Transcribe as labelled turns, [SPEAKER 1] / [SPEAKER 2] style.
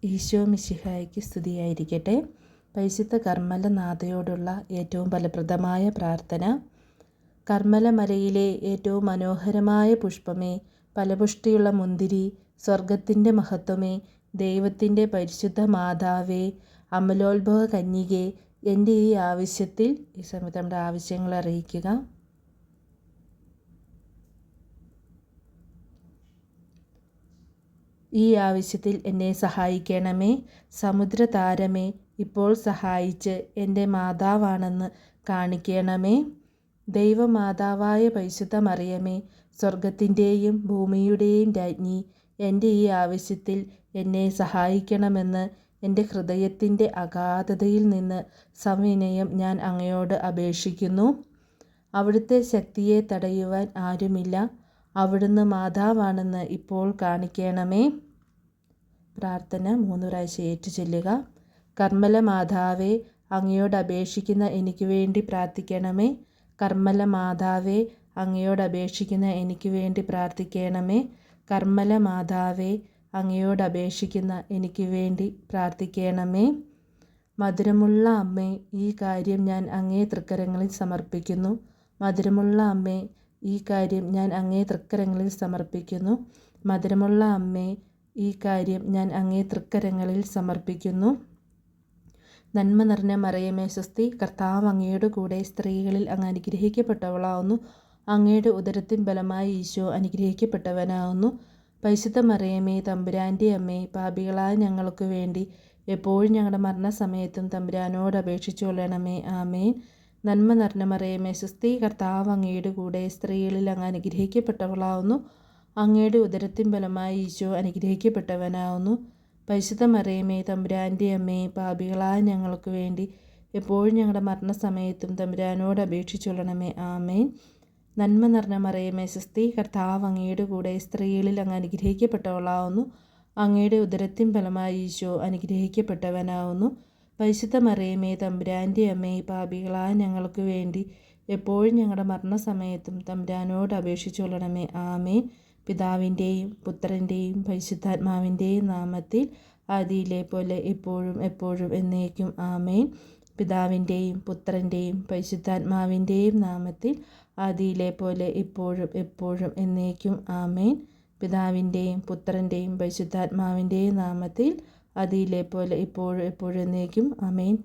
[SPEAKER 1] ഈശോ മിശിഹായ്ക്ക് സ്തുതിയായിരിക്കട്ടെ. പരിശുദ്ധ കർമ്മലനാഥയോടുള്ള ഏറ്റവും ഫലപ്രദമായ പ്രാർത്ഥന. കർമ്മലമലയിലെ ഏറ്റവും മനോഹരമായ പുഷ്പമേ, ഫലപുഷ്ടിയുള്ള മുന്തിരി, സ്വർഗത്തിൻ്റെ മഹത്വമേ, ദൈവത്തിൻ്റെ പരിശുദ്ധ മാതാവേ, അമലോത്ഭവ കന്യകേ, എൻ്റെ ഈ ആവശ്യത്തിൽ ഈ സമയത്ത് നമ്മുടെ ആവശ്യങ്ങൾ അറിയിക്കുക. ഈ ആവശ്യത്തിൽ എന്നെ സഹായിക്കണമേ. സമുദ്രതാരമേ, ഇപ്പോൾ സഹായിച്ച് എൻ്റെ മാതാവാണെന്ന് കാണിക്കണമേ. ദൈവമാതാവായ പരിശുദ്ധ മറിയമേ, സ്വർഗത്തിൻ്റെയും ഭൂമിയുടെയും രാജ്ഞി, എൻ്റെ ഈ ആവശ്യത്തിൽ എന്നെ സഹായിക്കണമെന്ന് എൻ്റെ ഹൃദയത്തിൻ്റെ അഗാധതയിൽ നിന്ന് സവിനയം ഞാൻ അങ്ങയോട് അപേക്ഷിക്കുന്നു. അവിടുത്തെ ശക്തിയെ തടയുവാൻ ആരുമില്ല. അവിടുന്ന് മാതാവാണെന്ന് ഇപ്പോൾ കാണിക്കണമേ. പ്രാർത്ഥന 3 പ്രാവശ്യം ഏറ്റുചൊല്ലുക. കർമ്മല മാതാവേ, അങ്ങയോട് അപേക്ഷിക്കുന്ന എനിക്ക് വേണ്ടി പ്രാർത്ഥിക്കണമേ. കർമ്മല മാതാവേ, അങ്ങയോട് അപേക്ഷിക്കുന്ന എനിക്ക് വേണ്ടി പ്രാർത്ഥിക്കണമേ. കർമ്മല മാതാവേ, അങ്ങയോട് അപേക്ഷിക്കുന്ന എനിക്ക് വേണ്ടി പ്രാർത്ഥിക്കണമേ. മധുരമുള്ള അമ്മേ, ഈ കാര്യം ഞാൻ അങ്ങേ തൃക്കരങ്ങളിൽ സമർപ്പിക്കുന്നു. മധുരമുള്ള അമ്മേ, ഈ കാര്യം ഞാൻ അങ്ങേ തൃക്കരങ്ങളിൽ സമർപ്പിക്കുന്നു. മധുരമുള്ള അമ്മേ, ഈ കാര്യം ഞാൻ അങ്ങേ തൃക്കരങ്ങളിൽ സമർപ്പിക്കുന്നു. നന്മ നിറഞ്ഞ മറിയമേ സ്വസ്തി, കർത്താവ് അങ്ങയുടെ കൂടെ സ്ത്രീകളിൽ അങ്ങ് അനുഗ്രഹിക്കപ്പെട്ടവളാവുന്നു. അങ്ങയുടെ ഉദരത്തിൻ ഫലമായി ഈശോ അനുഗ്രഹിക്കപ്പെട്ടവനാവുന്നു. പരിശുദ്ധ മറിയമേ, തമ്പുരാൻ്റെ അമ്മേ, പാപികളായ ഞങ്ങൾക്ക് വേണ്ടി എപ്പോഴും ഞങ്ങളുടെ മരണസമയത്തും തമ്പുരാനോട് അപേക്ഷിച്ചു കൊള്ളണമേ. ആമേൻ. നന്മ നിറഞ്ഞ മറിയമേ സ്വസ്തി, കർത്താവ് അങ്ങയുടെ കൂടെ സ്ത്രീകളിൽ അങ്ങ് അനുഗ്രഹിക്കപ്പെട്ടവളാവുന്നു. അങ്ങയുടെ ഉദരത്തിൻ ഫലമായി ഈശോ അനുഗ്രഹിക്കപ്പെട്ടവനാവുന്നു. പരിശുദ്ധ മറിയമേ, തമ്പുരാൻ്റെ അമ്മേ, പാപികളായ ഞങ്ങൾക്ക് വേണ്ടി എപ്പോഴും ഞങ്ങളുടെ മരണസമയത്തും തമ്പുരാനോട് അപേക്ഷിച്ചു കൊള്ളണമേ. ആമേൻ. നന്മ നിറഞ്ഞ മറിയമേ സ്വസ്തി, കർത്താവ് അങ്ങയുടെ കൂടെ സ്ത്രീകളിൽ അങ്ങ് അനുഗ്രഹിക്കപ്പെട്ടവളാവുന്നു. അങ്ങയുടെ ഉദരത്തിൻ ഫലമായി ഈശോ അനുഗ്രഹിക്കപ്പെട്ടവനാവുന്നു. പരിശുദ്ധ മറിയമേ, തമ്പുരാൻ്റെ അമ്മേ, പാപികളായ ഞങ്ങൾക്ക് വേണ്ടി എപ്പോഴും ഞങ്ങളുടെ മരണസമയത്തും തമ്പുരാനോട് അപേക്ഷിച്ചു കൊള്ളണമേ. ആമേൻ. പിതാവിൻ്റെയും പുത്രൻ്റെയും പരിശുദ്ധാത്മാവിൻ്റെയും നാമത്തിൽ, ആദിയിലെ പോലെ എപ്പോഴും എപ്പോഴും എന്നേക്കും. ആമേൻ. പിതാവിൻ്റെയും പുത്രൻ്റെയും പരിശുദ്ധാത്മാവിൻ്റെയും നാമത്തിൽ, ആദിയിലെ പോലെ എപ്പോഴും എപ്പോഴും എന്നേക്കും. ആമേൻ. പിതാവിൻ്റെയും പുത്രൻ്റെയും പരിശുദ്ധാത്മാവിൻ്റെയും നാമത്തിൽ, ആദിയിലെ പോലെ എപ്പോഴും എപ്പോഴും എന്നേക്കും. ആമേൻ.